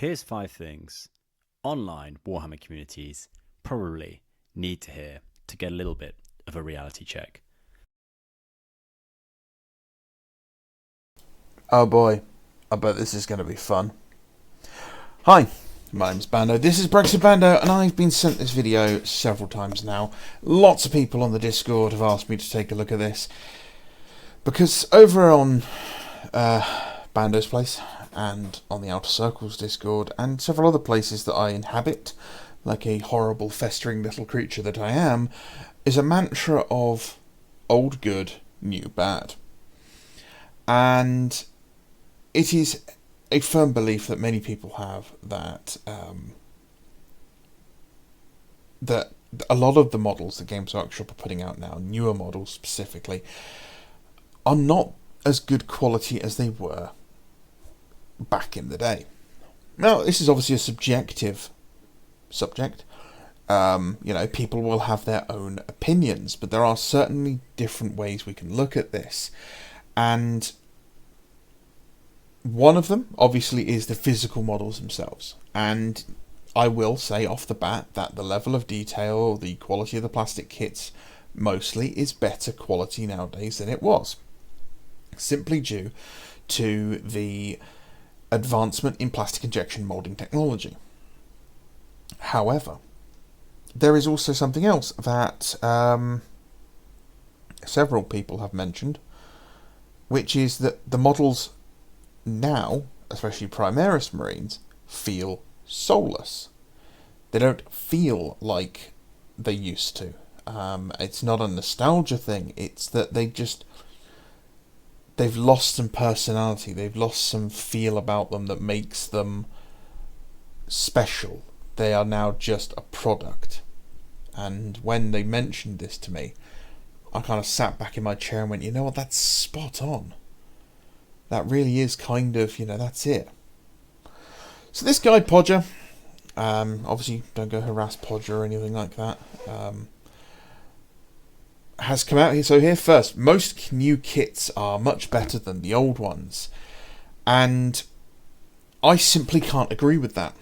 Here's 5 things online Warhammer communities probably need to hear to get a little bit of a reality check. Oh boy, I bet this is going to be fun. Hi, my name's Bando, this is Brexit Bando, and I've been sent this video several times now. Lots of people on the Discord have asked me to take a look at this, because over on Bando's place, and on the Outer Circles Discord, and several other places that I inhabit, like a horrible festering little creature that I am, is a mantra of old good, new bad. And it is a firm belief that many people have that that a lot of the models that Games Workshop are putting out now, newer models specifically, are not as good quality as they were back in the day. Now, this is obviously a subjective subject. People will have their own opinions, but there are certainly different ways we can look at this. And one of them, obviously, is the physical models themselves. And I will say off the bat that the level of detail, the quality of the plastic kits, mostly is better quality nowadays than it was. Simply due to the advancement in plastic injection molding technology. However, there is also something else that several people have mentioned, which is that the models now, especially Primaris Marines, feel soulless. They don't feel like they used to. It's not a nostalgia thing, it's that they've lost some personality, they've lost some feel about them that makes them special. They are now just a product. And when they mentioned this to me, I kind of sat back in my chair and went, you know what, that's spot on. That really is kind of, that's it. So this guy, Podger, obviously don't go harass Podger or anything like that, has come out here. So here first, most new kits are much better than the old ones. And I simply can't agree with that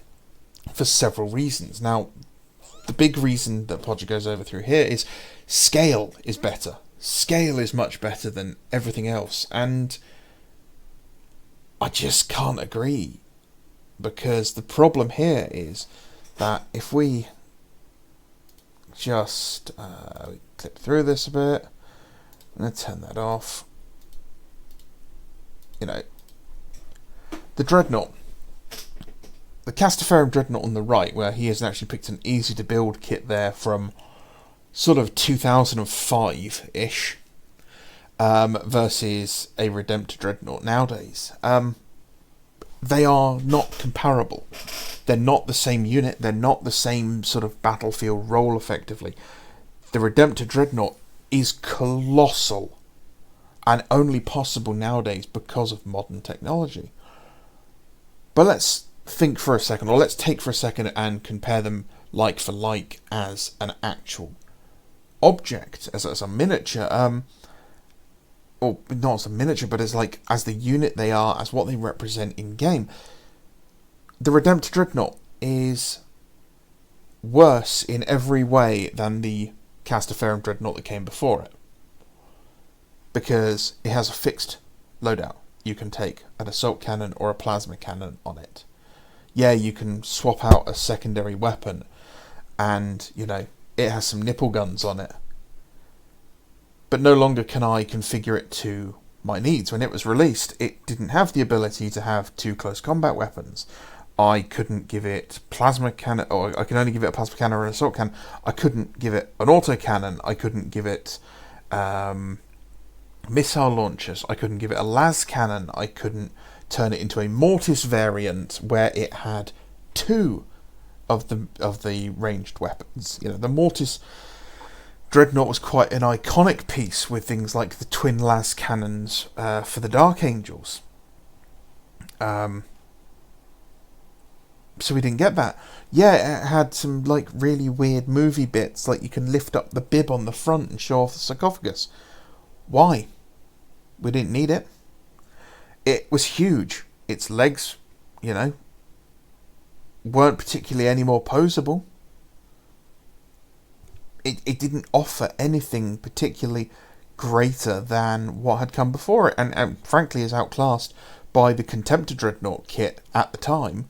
for several reasons. Now, the big reason that Podger goes over through here is scale is better. Scale is much better than everything else. And I just can't agree. Because the problem here is that if we just clip through this a bit, I'm going to turn that off. The Dreadnought. The Castaferum Dreadnought on the right, where he has actually picked an easy to build kit there from sort of 2005-ish, versus a Redemptor Dreadnought nowadays. They are not comparable. They're not the same unit. They're not the same sort of battlefield role, effectively. The Redemptor Dreadnought is colossal, and only possible nowadays because of modern technology. But let's think for a second, or let's take for a second and compare them like for like as an actual object, as a miniature, or not as a miniature, but as the unit they are, as what they represent in game. The Redemptor Dreadnought is worse in every way than the Castaferum Dreadnought that came before it, because it has a fixed loadout. You can take an assault cannon or a plasma cannon on it. Yeah, you can swap out a secondary weapon, and it has some nipple guns on it. But no longer can I configure it to my needs. When it was released, it didn't have the ability to have 2 close combat weapons. I couldn't give it plasma cannon, or I can only give it a plasma cannon or an assault cannon. I couldn't give it an auto cannon. I couldn't give it missile launchers. I couldn't give it a las cannon. I couldn't turn it into a mortis variant where it had 2 of the ranged weapons. The mortis Dreadnought was quite an iconic piece with things like the twin las cannons for the Dark Angels. So we didn't get that. Yeah, it had some really weird movie bits, like you can lift up the bib on the front and show off the sarcophagus. Why? We didn't need it. It was huge. Its legs, weren't particularly any more poseable. It didn't offer anything particularly greater than what had come before it, and frankly is outclassed by the Contemptor Dreadnought kit at the time,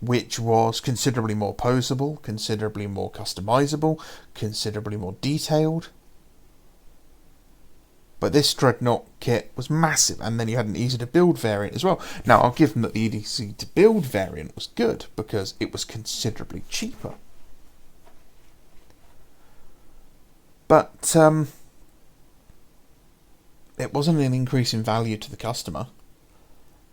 which was considerably more poseable, considerably more customizable, considerably more detailed. But this Dreadnought kit was massive, and then you had an easy to build variant as well. Now, I'll give them that the easy to build variant was good, because it was considerably cheaper. But it wasn't an increase in value to the customer.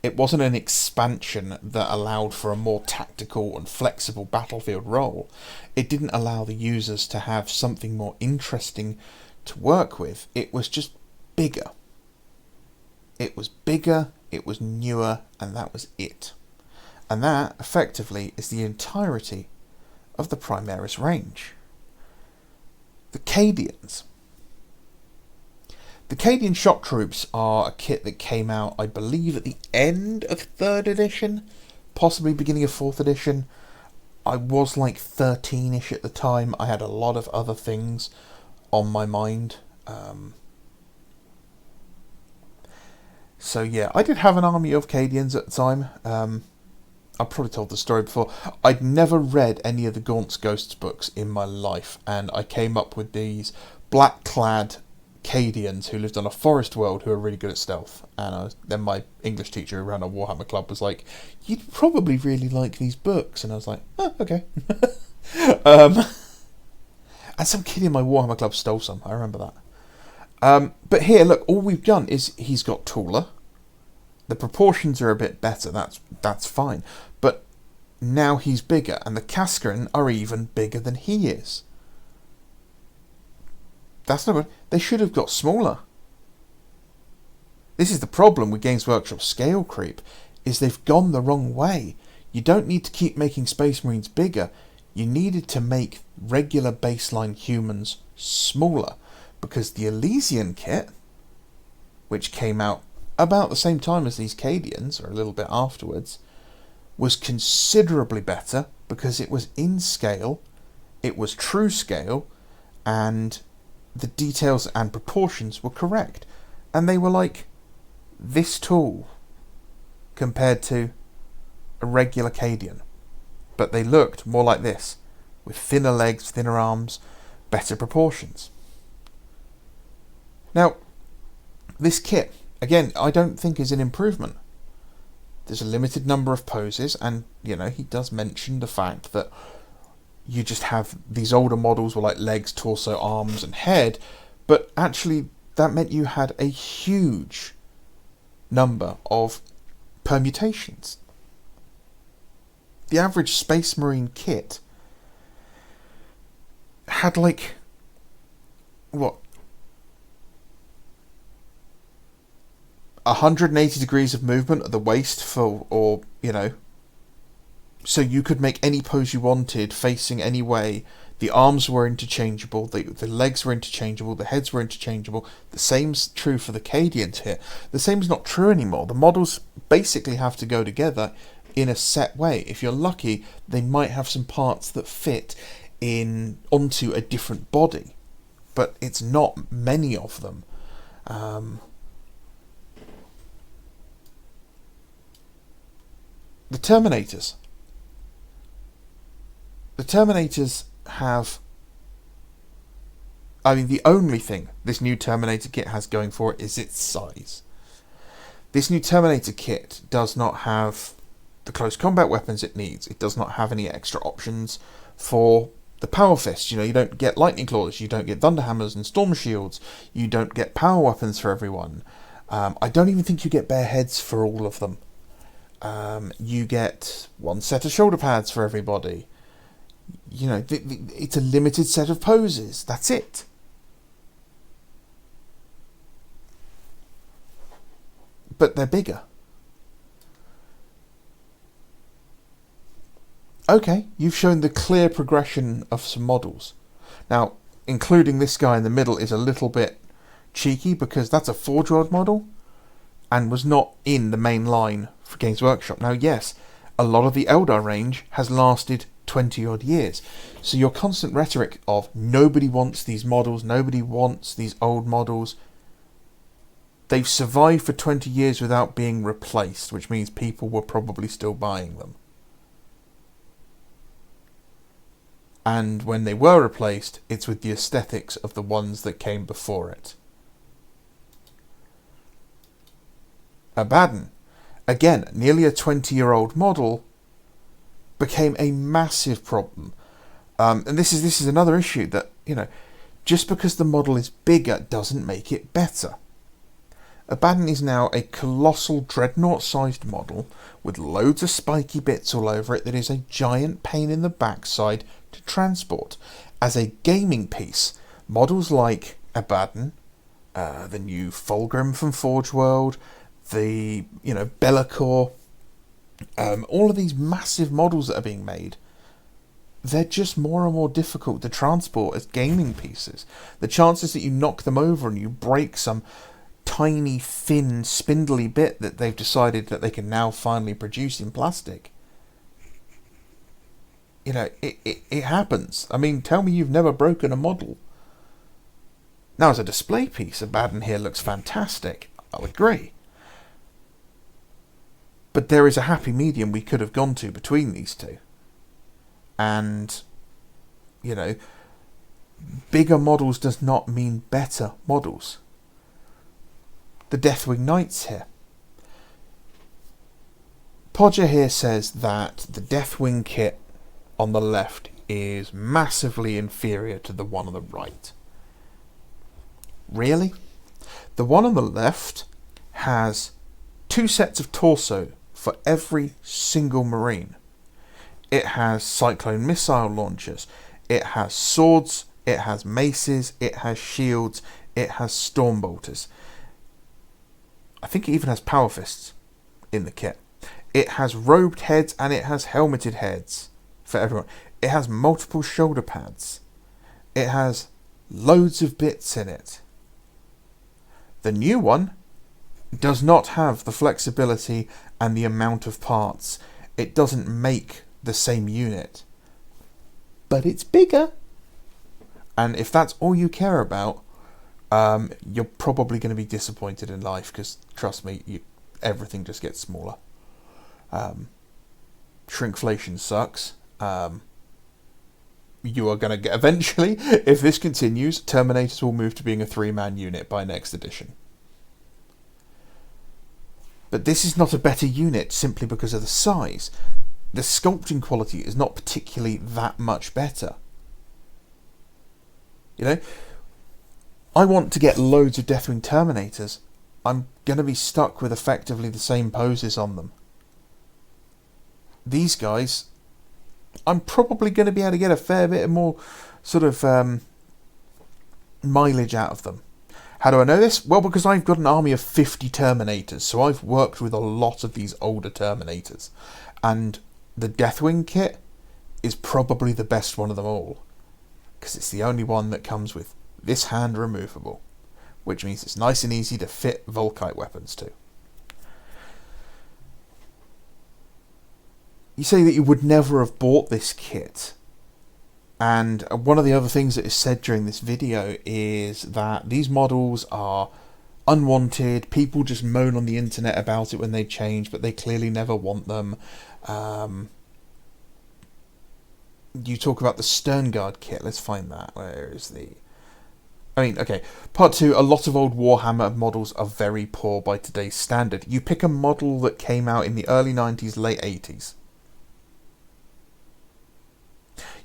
It wasn't an expansion that allowed for a more tactical and flexible battlefield role. It didn't allow the users to have something more interesting to work with. It was just bigger. It was bigger, it was newer, and that was it. And that, effectively, is the entirety of the Primaris range. The Cadians. The Cadian Shock Troops are a kit that came out, I believe, at the end of 3rd edition, possibly beginning of 4th edition. I was like 13-ish at the time. I had a lot of other things on my mind. So yeah, I did have an army of Cadians at the time. I've probably told the story before. I'd never read any of the Gaunt's Ghosts books in my life, and I came up with these black-clad Cadians who lived on a forest world who are really good at stealth. And then my English teacher who ran a Warhammer club was like, "You'd probably really like these books." And I was like, "Oh, okay." And some kid in my Warhammer club stole some. I remember that. But here, look, all we've done is he's got taller. The proportions are a bit better. That's fine. But now he's bigger, and the Cascarin are even bigger than he is. That's not good. They should have got smaller. This is the problem with Games Workshop scale creep, is they've gone the wrong way. You don't need to keep making Space Marines bigger. You needed to make regular baseline humans smaller, because the Elysian kit, which came out about the same time as these Cadians, or a little bit afterwards, was considerably better because it was in scale, it was true scale, and the details and proportions were correct. And they were like this tall compared to a regular Cadian. But they looked more like this, with thinner legs, thinner arms, better proportions. Now, this kit, again, I don't think is an improvement. There's a limited number of poses, and, you know, he does mention the fact that you just have these older models with like legs, torso, arms, and head, but actually that meant you had a huge number of permutations. The average Space Marine kit had like, what, 180 degrees of movement at the waist for, or, you know, so you could make any pose you wanted, facing any way. The arms were interchangeable, the legs were interchangeable, the heads were interchangeable. The same's true for the Cadians here. The same's not true anymore. The models basically have to go together in a set way. If you're lucky, they might have some parts that fit in onto a different body, but it's not many of them. The Terminators. The Terminators have... I mean, the only thing this new Terminator kit has going for it is its size. This new Terminator kit does not have the close combat weapons it needs. It does not have any extra options for the power fists. You know, you don't get lightning claws, you don't get thunder hammers and storm shields, you don't get power weapons for everyone. I don't even think you get bare heads for all of them. You get one set of shoulder pads for everybody. You know, it's a limited set of poses. That's it. But they're bigger. Okay, you've shown the clear progression of some models. Now, including this guy in the middle is a little bit cheeky because that's a Forge World model and was not in the main line for Games Workshop. Now, yes, a lot of the Eldar range has lasted 20 odd years. So your constant rhetoric of nobody wants these models, nobody wants these old models, they've survived for 20 years without being replaced, which means people were probably still buying them. And when they were replaced, it's with the aesthetics of the ones that came before it. Abaddon, again, nearly a 20-year-old model, became a massive problem. And this is another issue that, just because the model is bigger doesn't make it better. Abaddon is now a colossal dreadnought-sized model with loads of spiky bits all over it that is a giant pain in the backside to transport. As a gaming piece, models like Abaddon, the new Fulgrim from Forge World, the Be'lakor, all of these massive models that are being made, they're just more and more difficult to transport as gaming pieces. The chances that you knock them over and you break some tiny, thin, spindly bit that they've decided that they can now finally produce in plastic, it happens. I mean, tell me you've never broken a model. Now, as a display piece, Abaddon here looks fantastic. I'll agree. But there is a happy medium we could have gone to between these two. And, bigger models does not mean better models. The Deathwing Knights here. Podger here says that the Deathwing kit on the left is massively inferior to the one on the right. Really? The one on the left has 2 sets of torso for every single Marine. It has Cyclone missile launchers, it has swords, it has maces, it has shields, it has stormbolters. I think it even has power fists in the kit. It has robed heads and it has helmeted heads for everyone. It has multiple shoulder pads. It has loads of bits in it. The new one does not have the flexibility and the amount of parts. It doesn't make the same unit. But it's bigger. And if that's all you care about, you're probably going to be disappointed in life, because trust me, everything just gets smaller. Shrinkflation sucks. You are going to get, eventually, if this continues, Terminators will move to being a 3-man unit by next edition. But this is not a better unit simply because of the size. The sculpting quality is not particularly that much better. I want to get loads of Deathwing Terminators. I'm going to be stuck with effectively the same poses on them. These guys, I'm probably going to be able to get a fair bit more sort of mileage out of them. How do I know this? Well, because I've got an army of 50 Terminators, so I've worked with a lot of these older Terminators. And the Deathwing kit is probably the best one of them all, because it's the only one that comes with this hand removable, which means it's nice and easy to fit Volkite weapons to. You say that you would never have bought this kit, and one of the other things that is said during this video is that these models are unwanted. People just moan on the internet about it when they change, but they clearly never want them. You talk about the Sternguard kit. Let's find that. Where is the... okay. Part 2, a lot of old Warhammer models are very poor by today's standard. You pick a model that came out in the early 90s, late 80s.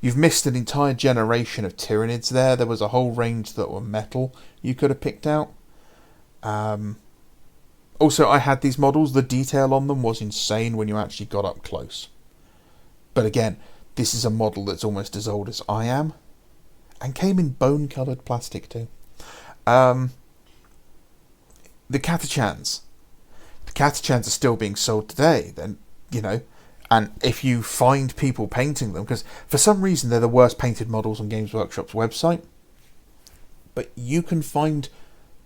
You've missed an entire generation of Tyranids there. There was a whole range that were metal you could have picked out. Also, I had these models. The detail on them was insane when you actually got up close. But again, this is a model that's almost as old as I am, and came in bone-coloured plastic too. The Catachans. The Catachans are still being sold today. Then, and if you find people painting them, because for some reason they're the worst painted models on Games Workshop's website, but you can find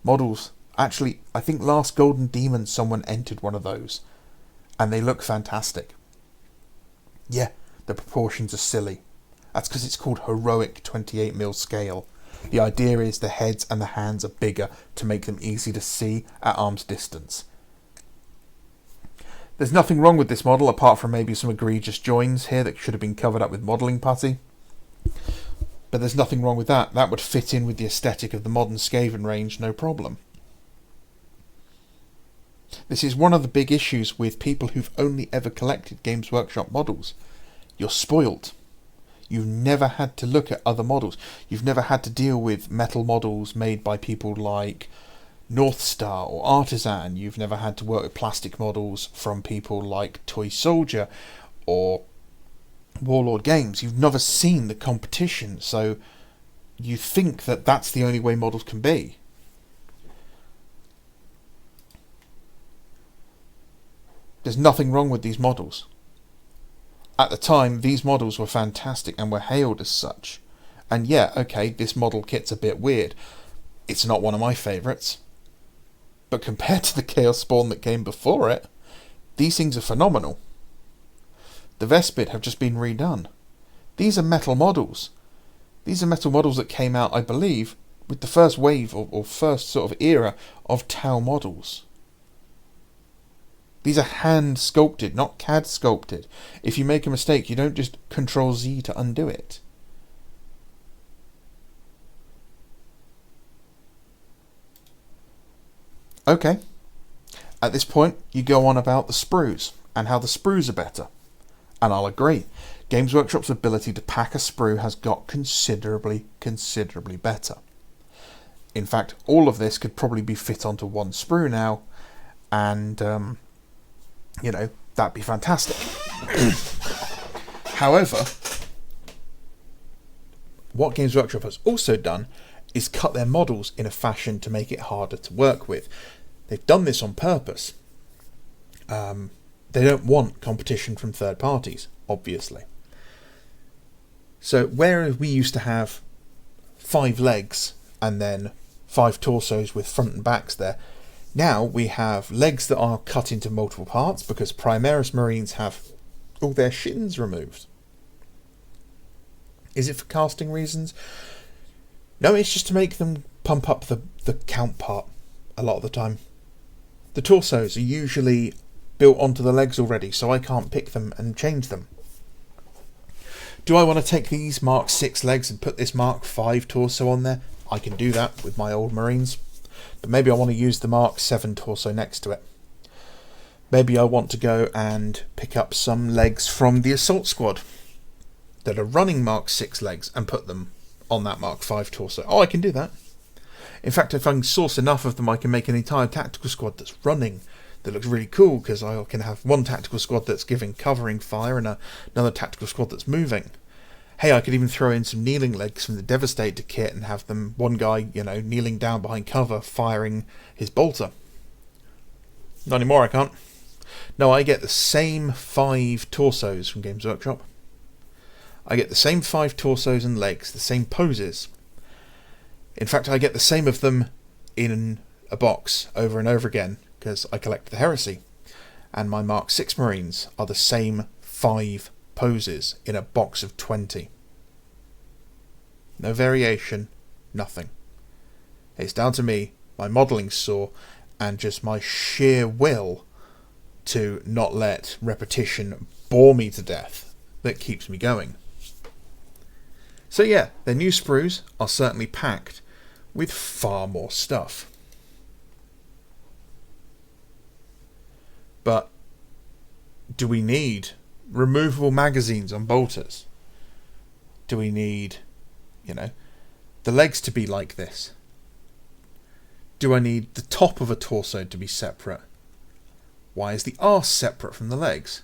models. Actually, I think last Golden Demon someone entered one of those, and they look fantastic. Yeah, the proportions are silly. That's because it's called heroic 28mm scale. The idea is the heads and the hands are bigger to make them easy to see at arm's distance. There's nothing wrong with this model apart from maybe some egregious joins here that should have been covered up with modelling putty. But there's nothing wrong with that. That would fit in with the aesthetic of the modern Skaven range, no problem. This is one of the big issues with people who've only ever collected Games Workshop models. You're spoilt. You've never had to look at other models. You've never had to deal with metal models made by people like North Star or Artisan. You've never had to work with plastic models from people like Toy Soldier or Warlord Games. You've never seen the competition, so you think that that's the only way models can be. There's nothing wrong with these models. At the time, these models were fantastic and were hailed as such. And yeah, okay, this model kit's a bit weird. It's not one of my favourites. But compared to the Chaos Spawn that came before it, these things are phenomenal. The Vespid have just been redone. These are metal models. These are metal models that came out, I believe, with the first wave or first sort of era of Tau models. These are hand sculpted, not CAD sculpted. If you make a mistake, you don't just Control Z to undo it. Okay. At this point, you go on about the sprues and how the sprues are better. And I'll agree. Games Workshop's ability to pack a sprue has got considerably better. In fact, all of this could probably be fit onto one sprue now, and that'd be fantastic. However, what Games Workshop has also done is cut their models in a fashion to make it harder to work with. They've done this on purpose. They don't want competition from third parties, obviously. So whereas we used to have 5 legs and then 5 torsos with front and backs there, now we have legs that are cut into multiple parts because Primaris Marines have all their shins removed. Is it for casting reasons? No, it's just to make them pump up the count part a lot of the time. The torsos are usually built onto the legs already, so I can't pick them and change them. Do I want to take these Mark 6 legs and put this Mark 5 torso on there? I can do that with my old Marines. But maybe I want to use the Mark 7 torso next to it. Maybe I want to go and pick up some legs from the Assault Squad that are running Mark 6 legs and put them on that Mark 5 torso. Oh, I can do that. In fact, if I can source enough of them, I can make an entire tactical squad that's running that looks really cool, because I can have one tactical squad that's giving covering fire and another tactical squad that's moving. Hey, I could even throw in some kneeling legs from the Devastator kit and have them, one guy, kneeling down behind cover, firing his bolter. Not anymore, I can't. No, I get the same 5 torsos from Games Workshop. I get the same 5 torsos and legs, the same poses. In fact, I get the same of them in a box over and over again, because I collect the Heresy. And my Mark 6 Marines are the same 5 poses in a box of 20. No variation, nothing. It's down to me, my modelling saw, and just my sheer will to not let repetition bore me to death that keeps me going. So yeah, their new sprues are certainly packed with far more stuff. But do we need removable magazines on bolters? Do we need, the legs to be like this? Do I need the top of a torso to be separate? Why is the arse separate from the legs?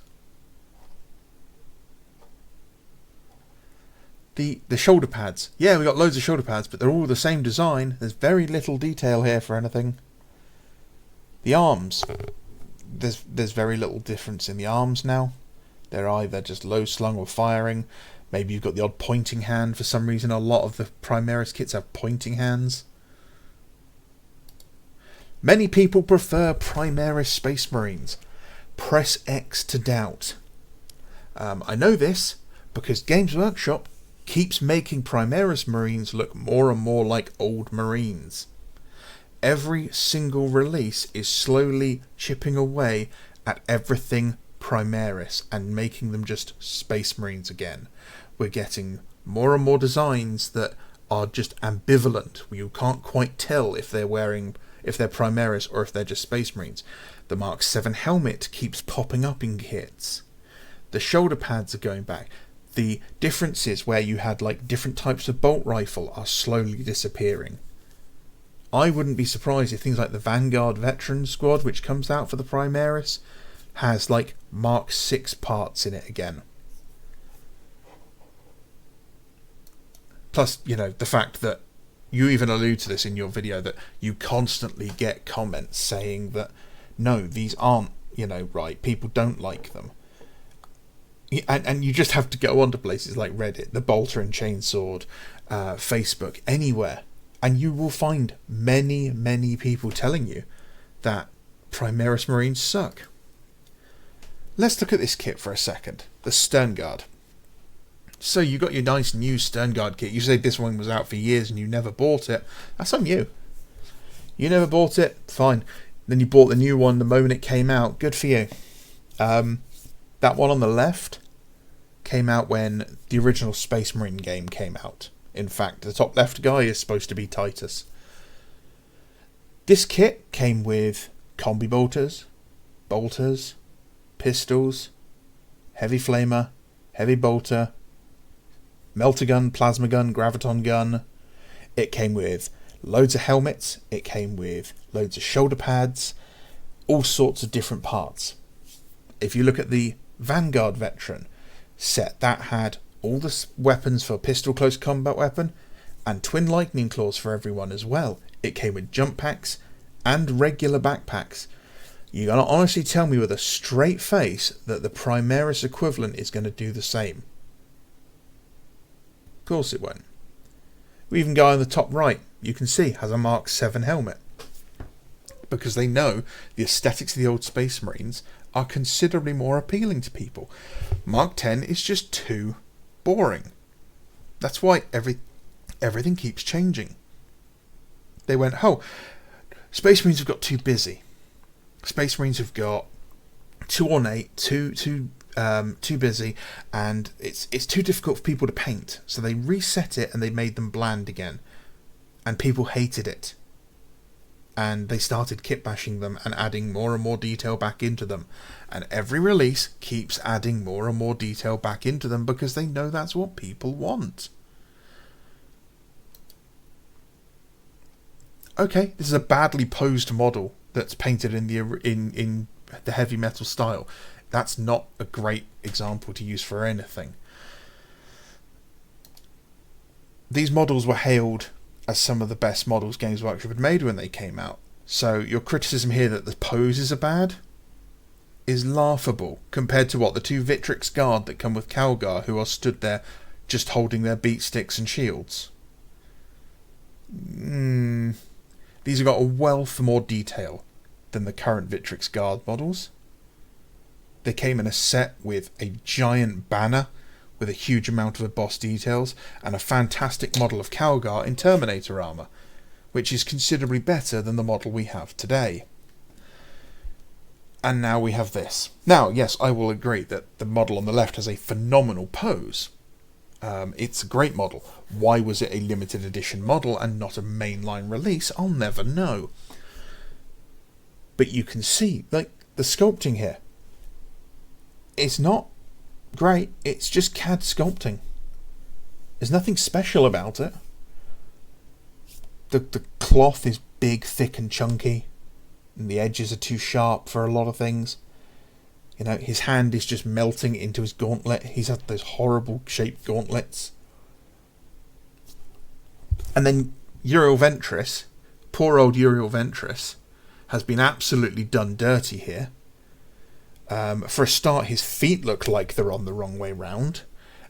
The shoulder pads. Yeah, we got loads of shoulder pads, but they're all the same design. There's very little detail here for anything. The arms. There's very little difference in the arms now. They're either just low slung or firing. Maybe you've got the odd pointing hand for some reason. A lot of the Primaris kits have pointing hands. Many people prefer Primaris Space Marines. Press X to doubt. I know this because Games Workshop keeps making Primaris Marines look more and more like old Marines. Every single release is slowly chipping away at everything Primaris and making them just Space Marines again. We're getting more and more designs that are just ambivalent. You can't quite tell if they're Primaris or if they're just Space Marines. The Mark 7 helmet keeps popping up in kits. The shoulder pads are going back. The differences where you had like different types of bolt rifle are slowly disappearing. I wouldn't be surprised if things like the Vanguard Veteran Squad, which comes out for the Primaris, has like Mark 6 parts in it again. Plus, the fact that you even allude to this in your video, that you constantly get comments saying that, no, these aren't, right, people don't like them. And you just have to go onto places like Reddit, the Bolter and Chainsword, Facebook, anywhere, and you will find many, many people telling you that Primaris Marines suck. Let's look at this kit for a second. The Sternguard. So you got your nice new Sternguard kit. You say this one was out for years and you never bought it. That's on you. You never bought it? Fine. Then you bought the new one the moment it came out. Good for you. That one on the left came out when the original Space Marine game came out. In fact, the top left guy is supposed to be Titus. This kit came with combi bolters, pistols, heavy flamer, heavy bolter, melter gun, plasma gun, graviton gun. It came with loads of helmets. It came with loads of shoulder pads, all sorts of different parts. If you look at the Vanguard Veteran set, that had all the weapons for pistol close combat weapon and twin lightning claws for everyone as well. It came with jump packs and regular backpacks. You're going to honestly tell me with a straight face that the Primaris equivalent is going to do the same? Of course it won't. We even go on the top right, you can see, has a Mark 7 helmet. Because they know the aesthetics of the old Space Marines are considerably more appealing to people. Mark 10 is just too boring. That's why everything keeps changing. They went, Space Marines have got too busy. Space Marines have got too ornate, too busy, and it's too difficult for people to paint. So they reset it and they made them bland again, and people hated it. And they started kit bashing them and adding more and more detail back into them. And every release keeps adding more and more detail back into them because they know that's what people want. Okay, this is a badly posed model that's painted in the heavy metal style. That's not a great example to use for anything. These models were hailed as some of the best models Games Workshop had made when they came out. So your criticism here that the poses are bad is laughable compared to the two Victrix Guard that come with Calgar, who are stood there just holding their beat sticks and shields. These have got a wealth more detail than the current Victrix Guard models. They came in a set with a giant banner with a huge amount of embossed details and a fantastic model of Calgar in Terminator armour, which is considerably better than the model we have today. And now we have this. Now, yes, I will agree that the model on the left has a phenomenal pose. It's a great model. Why was it a limited edition model and not a mainline release? I'll never know. But you can see, the sculpting here. It's not great, it's just CAD sculpting. There's nothing special about it. The cloth is big, thick and chunky, and the edges are too sharp for a lot of things. His hand is just melting into his gauntlet. He's had those horrible shaped gauntlets. And then Uriel Ventris, poor old Uriel Ventris, has been absolutely done dirty here. For a start, his feet look like they're on the wrong way round,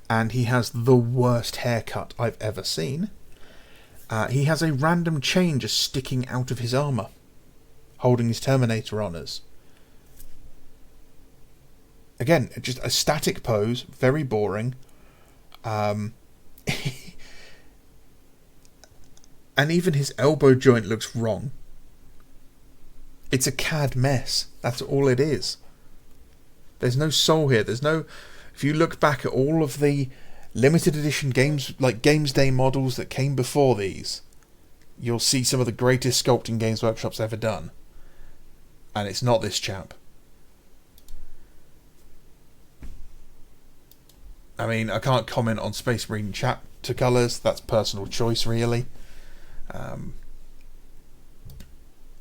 and he has the worst haircut I've ever seen. He has a random chain just sticking out of his armour, holding his Terminator honours. Again, just a static pose, very boring. And even his elbow joint looks wrong. It's a CAD mess. That's all it is. There's no soul here. There's no... If you look back at all of the limited edition games, like Games Day models that came before these, you'll see some of the greatest sculpting Games Workshop's ever done. And it's not this chap. I mean, I can't comment on Space Marine chapter colours. That's personal choice, really.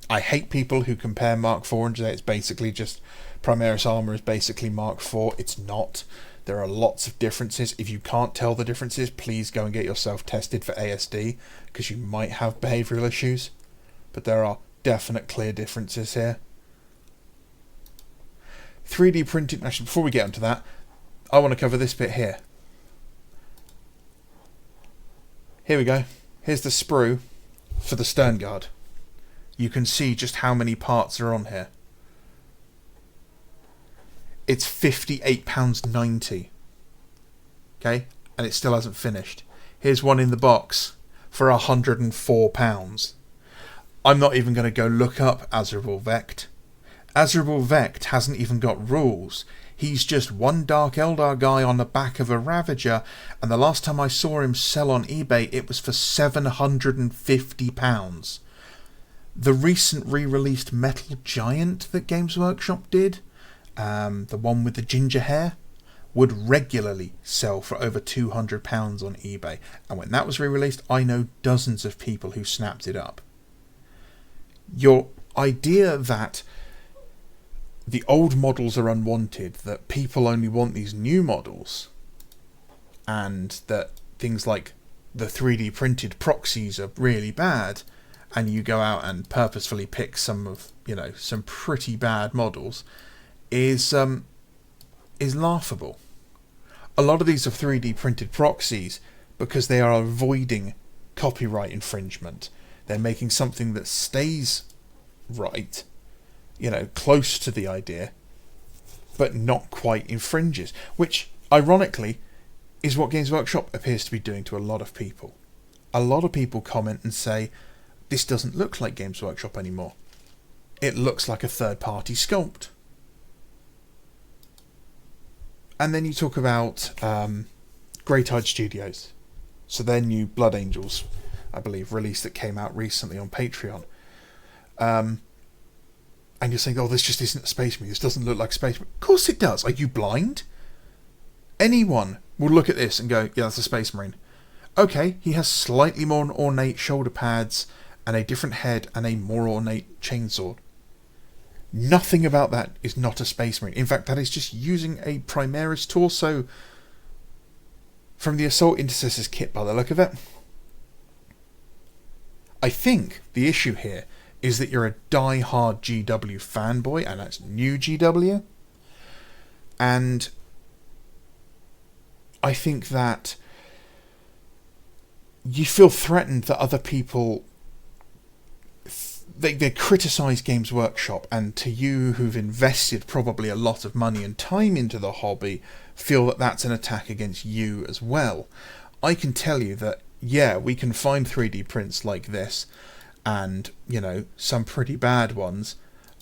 I hate people who compare Mark IV and say it's basically just... Primaris armour is basically Mark IV. It's not. There are lots of differences. If you can't tell the differences, please go and get yourself tested for ASD, because you might have behavioural issues. But there are definite clear differences here. 3D printed... Actually, before we get onto that, I want to cover this bit here. Here we go. Here's the sprue for the stern guard. You can see just how many parts are on here. It's £58.90. Okay? And it still hasn't finished. Here's one in the box for £104. I'm not even going to go look up Azurable Vect. Azurable Vect hasn't even got rules. He's just one Dark Eldar guy on the back of a Ravager, and the last time I saw him sell on eBay, it was for £750. The recent re-released Metal Giant that Games Workshop did, the one with the ginger hair, would regularly sell for over £200 on eBay. And when that was re-released, I know dozens of people who snapped it up. Your idea that the old models are unwanted, that people only want these new models, and that things like the 3D printed proxies are really bad, and you go out and purposefully pick some of, some pretty bad models, is laughable. A lot of these are 3D printed proxies because they are avoiding copyright infringement. They're making something that stays right, close to the idea, but not quite infringes, which, ironically, is what Games Workshop appears to be doing to a lot of people. A lot of people comment and say, this doesn't look like Games Workshop anymore. It looks like a third-party sculpt. And then you talk about Grey-Tide Studios. So their new Blood Angels, I believe, release that came out recently on Patreon. And you're saying, oh, this just isn't a Space Marine. This doesn't look like Space Marine. Of course it does. Are you blind? Anyone will look at this and go, yeah, that's a Space Marine. Okay, he has slightly more ornate shoulder pads and a different head and a more ornate chainsword. Nothing about that is not a Space Marine. In fact, that is just using a Primaris torso from the Assault Intercessors kit by the look of it. I think the issue here is that you're a die-hard GW fanboy, and that's new GW. And I think that you feel threatened that other people... They criticise Games Workshop, and to you who've invested probably a lot of money and time into the hobby, feel that that's an attack against you as well. I can tell you that, yeah, we can find 3D prints like this, and, some pretty bad ones.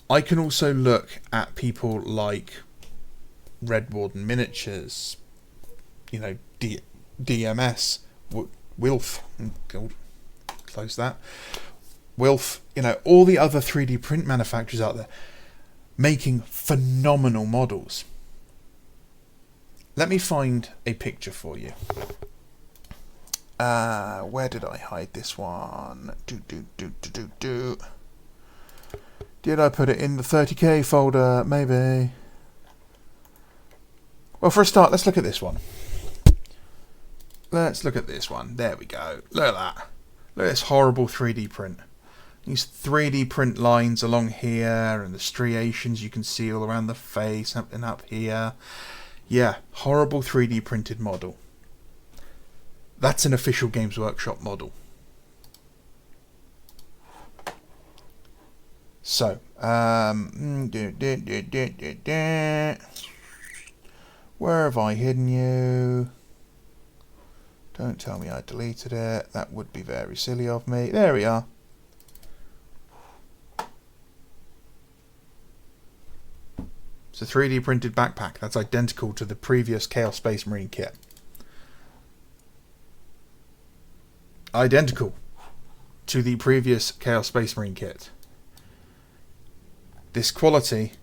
I can also look at people like Red Warden Miniatures, DMS, Wilf, close that, Wilf, all the other 3D print manufacturers out there making phenomenal models. Let me find a picture for you. Where did I hide this one? Did I put it in the 30k folder? Maybe. Well, for a start, let's look at this one. Let's look at this one. There we go. Look at that. Look at this horrible 3D print. These 3D print lines along here and the striations you can see all around the face and up here. Yeah, horrible 3D printed model. That's an official Games Workshop model. So, Where have I hidden you? Don't tell me I deleted it. That would be very silly of me. There we are. It's a 3D printed backpack. That's identical to the previous Chaos Space Marine kit. Identical to the previous Chaos Space Marine kit. This quality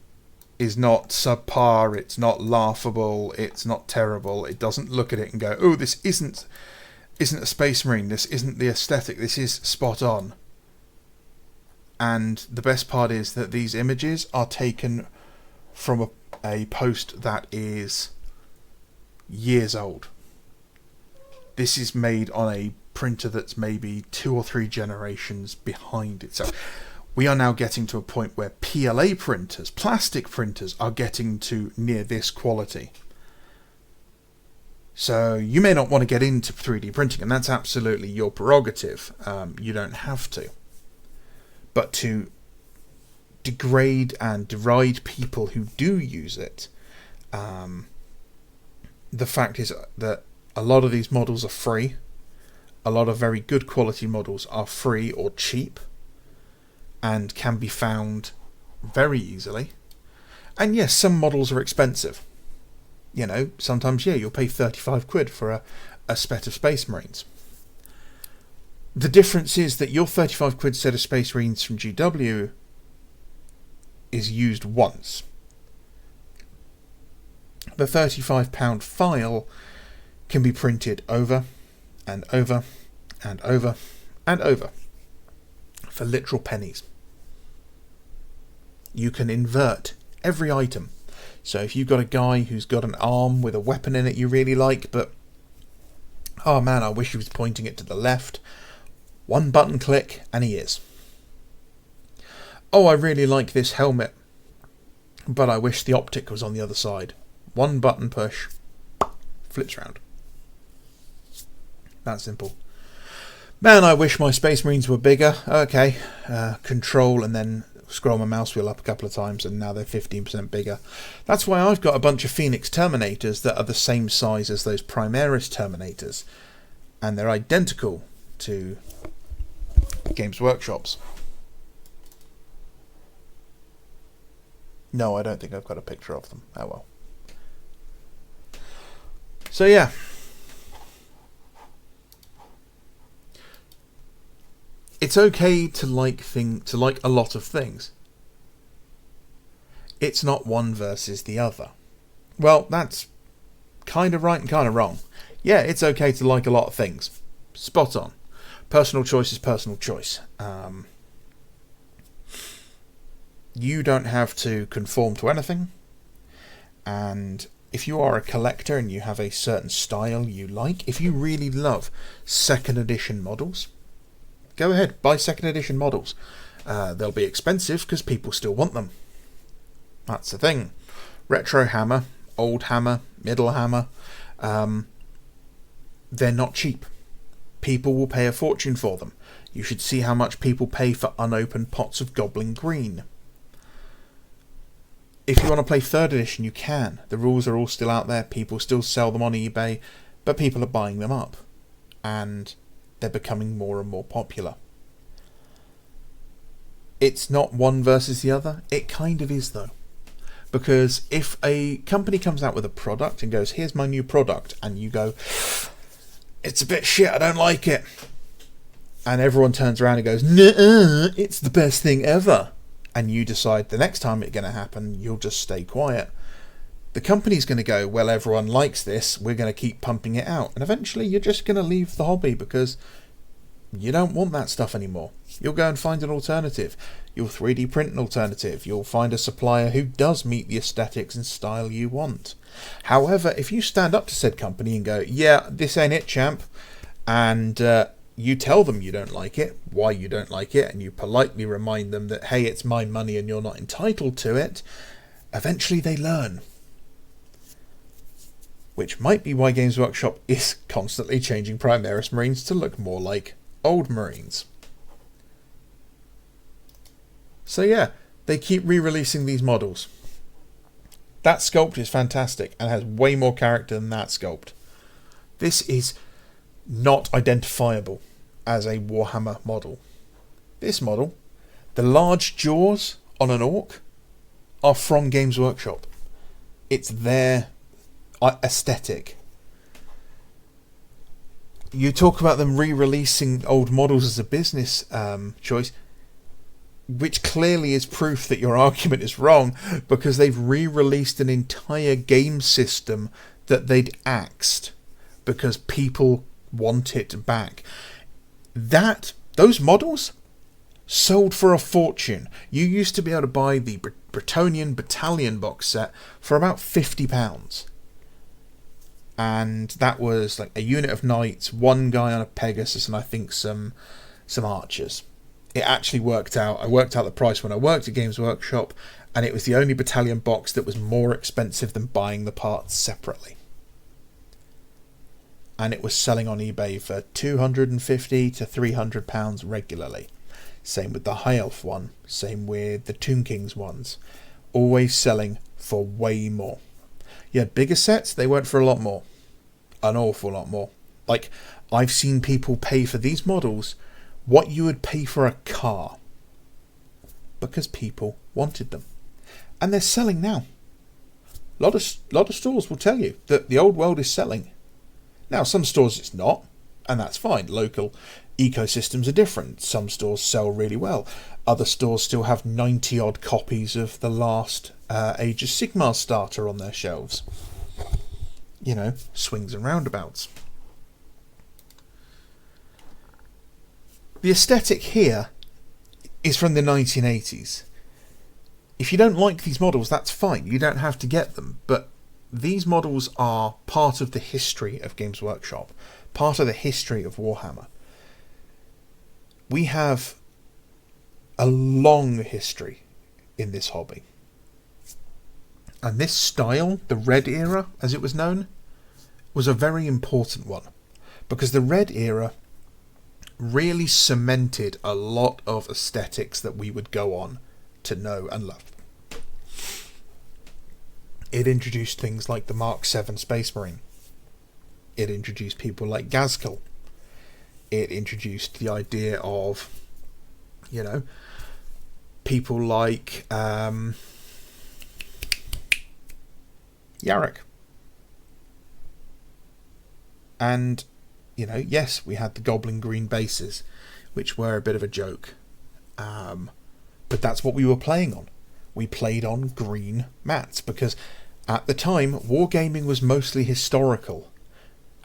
is not subpar, it's not laughable, it's not terrible. It doesn't look at it and go, oh, this isn't a Space Marine, this isn't the aesthetic, this is spot on. And the best part is that these images are taken from a post that is years old. This is made on a printer that's maybe 2 or 3 generations behind itself. We are now getting to a point where PLA printers, plastic printers, are getting to near this quality. So you may not want to get into 3D printing, and that's absolutely your prerogative. You don't have to. But to degrade and deride people who do use it, the fact is that a lot of these models are free. A lot of very good quality models are free or cheap and can be found very easily. And yes, some models are expensive. You know, sometimes, yeah, you'll pay 35 quid for a set of Space Marines. The difference is that your 35 quid set of Space Marines from GW is used once. The £35 file can be printed over and over and over and over for literal pennies. You can invert every item. So if you've got a guy who's got an arm with a weapon in it you really like, but oh man, I wish he was pointing it to the left, one button click and he is. Oh, I really like this helmet, but I wish the optic was on the other side. One button push, flips round. That simple. Man, I wish my Space Marines were bigger. Okay, control and then scroll my mouse wheel up a couple of times and now they're 15% bigger. That's why I've got a bunch of Phoenix Terminators that are the same size as those Primaris Terminators. And they're identical to Games Workshop's. No, I don't think I've got a picture of them. Oh well. So yeah. It's okay to like a lot of things. It's not one versus the other. Well, that's kind of right and kind of wrong. Yeah, it's okay to like a lot of things. Spot on. Personal choice is personal choice. You don't have to conform to anything. And if you are a collector and you have a certain style you like, if you really love second edition models, go ahead, buy second edition models. They'll be expensive because people still want them. That's the thing. Retro hammer, old hammer, middle hammer, they're not cheap. People will pay a fortune for them. You should see how much people pay for unopened pots of Goblin Green. If you want to play 3rd edition, you can. The rules are all still out there. People still sell them on eBay, but people are buying them up. And they're becoming more and more popular. It's not one versus the other. It kind of is, though. Because if a company comes out with a product and goes, here's my new product, and you go, it's a bit shit, I don't like it. And everyone turns around and goes, nuh-uh, it's the best thing ever. And you decide the next time it's going to happen, you'll just stay quiet. The company's going to go, well, everyone likes this, we're going to keep pumping it out. And eventually you're just going to leave the hobby because you don't want that stuff anymore. You'll go and find an alternative. You'll 3D print an alternative. You'll find a supplier who does meet the aesthetics and style you want. However, if you stand up to said company and go, yeah, this ain't it, champ, and you tell them you don't like it, why you don't like it, and you politely remind them that, hey, it's my money and you're not entitled to it, eventually they learn. Which might be why Games Workshop is constantly changing Primaris Marines to look more like old Marines. So yeah, they keep re-releasing these models. That sculpt is fantastic and has way more character than that sculpt. This is not identifiable as a Warhammer model. This model, the large jaws on an orc, are from Games Workshop. It's their aesthetic. You talk about them re-releasing old models as a business choice, which clearly is proof that your argument is wrong, because they've re-released an entire game system that they'd axed because people want it back. Those models sold for a fortune. You used to be able to buy the Bretonnian Battalion box set for about £50. And that was like a unit of knights, one guy on a Pegasus, and I think some archers. It actually worked out. I worked out the price when I worked at Games Workshop, and it was the only Battalion box that was more expensive than buying the parts separately. And it was selling on eBay for £250 to £300 regularly. Same with the High Elf one. Same with the Tomb Kings ones. Always selling for way more. You had bigger sets, they went for a lot more. An awful lot more. Like, I've seen people pay for these models what you would pay for a car. Because people wanted them. And they're selling now. A lot of stores will tell you that the old world is selling. Now, some stores it's not, and that's fine. Local ecosystems are different. Some stores sell really well. Other stores still have 90 odd copies of the last Age of Sigmar starter on their shelves. You know, swings and roundabouts. The aesthetic here is from the 1980s. If you don't like these models, that's fine. You don't have to get them. But these models are part of the history of Games Workshop. Part of the history of Warhammer. We have a long history in this hobby. And this style, the Red Era, as it was known, was a very important one. Because the Red Era really cemented a lot of aesthetics that we would go on to know and love. It introduced things like the Mark VII Space Marine. It introduced people like Gazkul. It introduced the idea of, you know, people like Yarrick. And, you know, yes, we had the Goblin Green bases, which were a bit of a joke. But that's what we were playing on. We played on green mats because at the time, wargaming was mostly historical.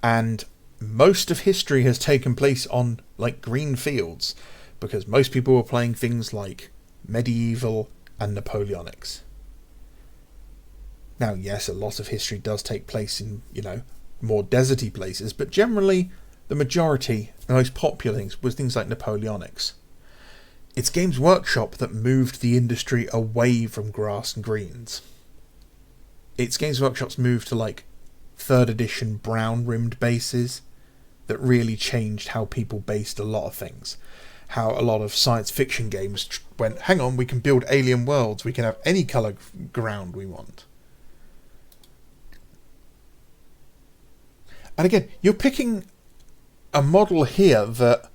And most of history has taken place on, like, green fields because most people were playing things like medieval and Napoleonics. Now, yes, a lot of history does take place in, you know, more deserty places, but generally the majority, the most popular things, was things like Napoleonics. It's Games Workshop that moved the industry away from grass and greens. It's Games Workshop's move to, like, 3rd edition brown-rimmed bases that really changed how people based a lot of things. How a lot of science fiction games went, hang on, we can build alien worlds, we can have any colour ground we want. And again, you're picking a model here that...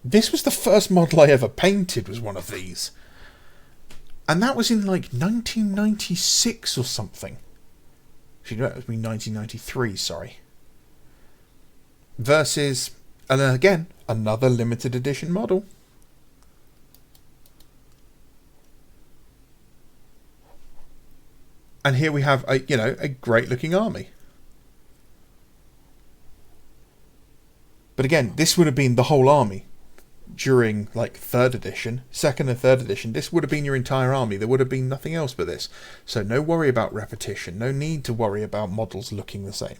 This was the first model I ever painted, was one of these. And that was in, like, 1996 or something. Actually, no, it was 1993, sorry. Versus, and then again, another limited edition model. And here we have a, you know, a great looking army. But again, this would have been the whole army during, like, 3rd edition, 2nd and 3rd edition. This would have been your entire army. There would have been nothing else but this. So no worry about repetition. No need to worry about models looking the same.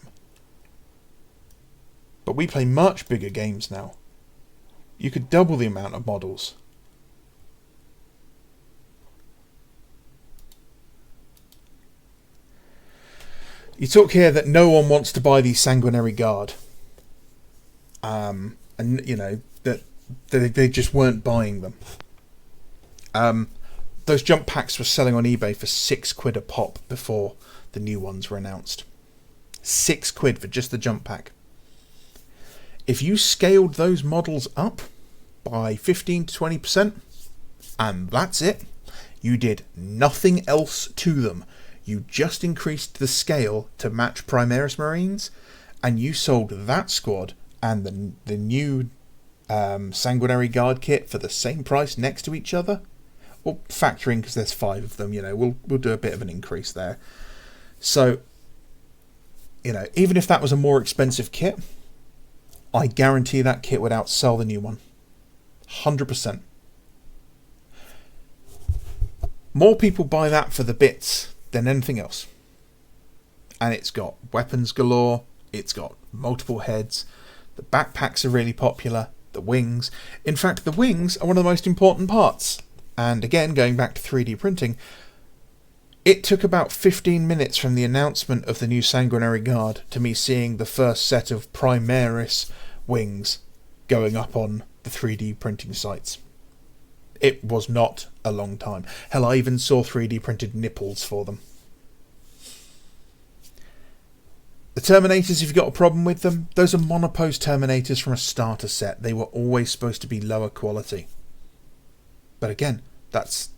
But we play much bigger games now. You could double the amount of models. You talk here that no one wants to buy the Sanguinary Guard. And, you know, that they just weren't buying them. Those jump packs were selling on eBay for £6 a pop before the new ones were announced. £6 for just the jump pack. If you scaled those models up by 15 to 20%, and that's it, you did nothing else to them. You just increased the scale to match Primaris Marines, and you sold that squad and the new Sanguinary Guard kit for the same price next to each other. Well, factoring because there's 5 of them, we'll do a bit of an increase there. So, even if that was a more expensive kit, I guarantee that kit would outsell the new one. 100%. More people buy that for the bits than anything else. And it's got weapons galore, it's got multiple heads, the backpacks are really popular, the wings. In fact, the wings are one of the most important parts. And again, going back to 3D printing, it took about 15 minutes from the announcement of the new Sanguinary Guard to me seeing the first set of Primaris wings going up on the 3D printing sites. It was not a long time. Hell, I even saw 3D printed nipples for them. The Terminators, if you've got a problem with them, those are monopose Terminators from a starter set. They were always supposed to be lower quality. But again, that's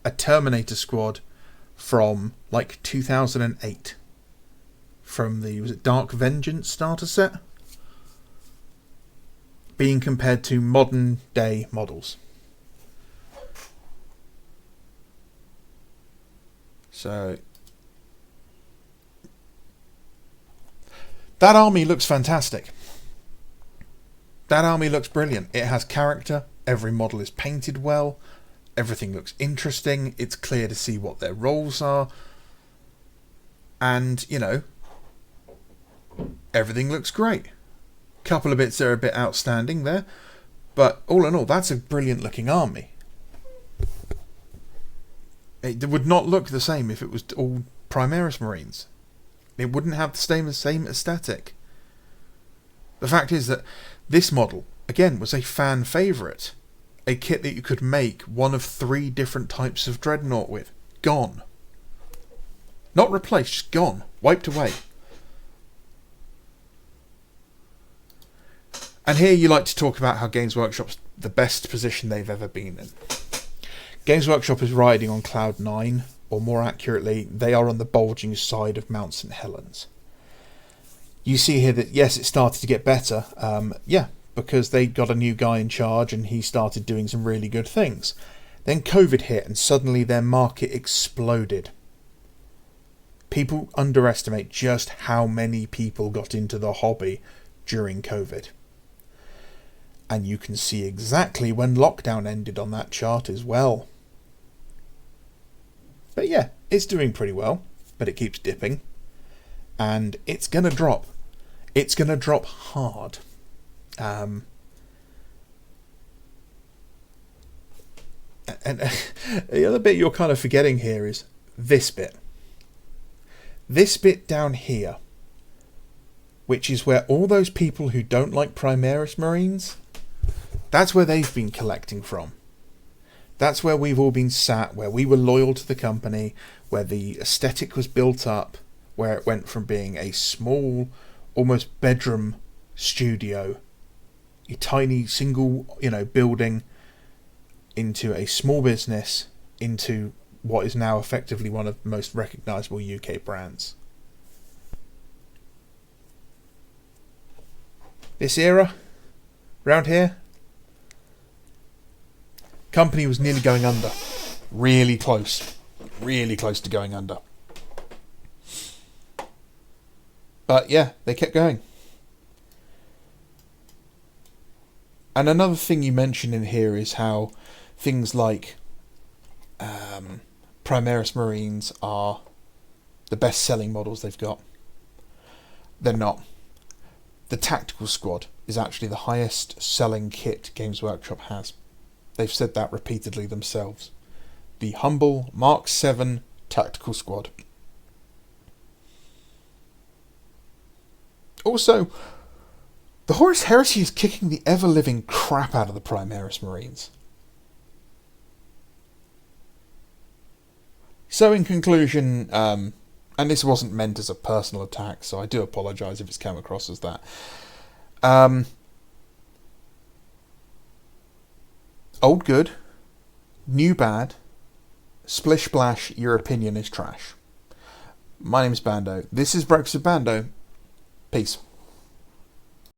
a Terminator squad from like 2008. From the, was it Dark Vengeance starter set? Being compared to modern day models. So that army looks fantastic. That army looks brilliant. It has character. Every model is painted well. Everything looks interesting. It's clear to see what their roles are. And, everything looks great. Couple of bits that are a bit outstanding there. But all in all, that's a brilliant looking army. It would not look the same if it was all Primaris Marines. It wouldn't have the same aesthetic. The fact is that this model, again, was a fan favourite. A kit that you could make one of 3 different types of Dreadnought with. Gone. Not replaced, just gone. Wiped away. And here you like to talk about how Games Workshop's the best position they've ever been in. Games Workshop is riding on Cloud 9, or more accurately, they are on the bulging side of Mount St. Helens. You see here that, yes, it started to get better. Because they got a new guy in charge and he started doing some really good things. Then COVID hit and suddenly their market exploded. People underestimate just how many people got into the hobby during COVID. And you can see exactly when lockdown ended on that chart as well. But yeah, it's doing pretty well, but it keeps dipping. And it's going to drop. It's going to drop hard. And the other bit you're kind of forgetting here is this bit. This bit down here, which is where all those people who don't like Primaris Marines, that's where they've been collecting from. That's where we've all been sat, where we were loyal to the company, where the aesthetic was built up, where it went from being a small, almost bedroom studio, a tiny single, building, into a small business, into what is now effectively one of the most recognisable UK brands. This era, around here, company was nearly going under. Really close to going under. But yeah, they kept going. And another thing you mention in here is how things like Primaris Marines are the best selling models they've got. They're not. The Tactical Squad is actually the highest selling kit Games Workshop has. They've said that repeatedly themselves. The humble Mark 7 Tactical Squad. Also, the Horus Heresy is kicking the ever-living crap out of the Primaris Marines. So in conclusion, And this wasn't meant as a personal attack, so I do apologise if it's come across as that. Old good, new bad, splish splash, your opinion is trash. My name is Bando. This is Breakfast with Bando. Peace.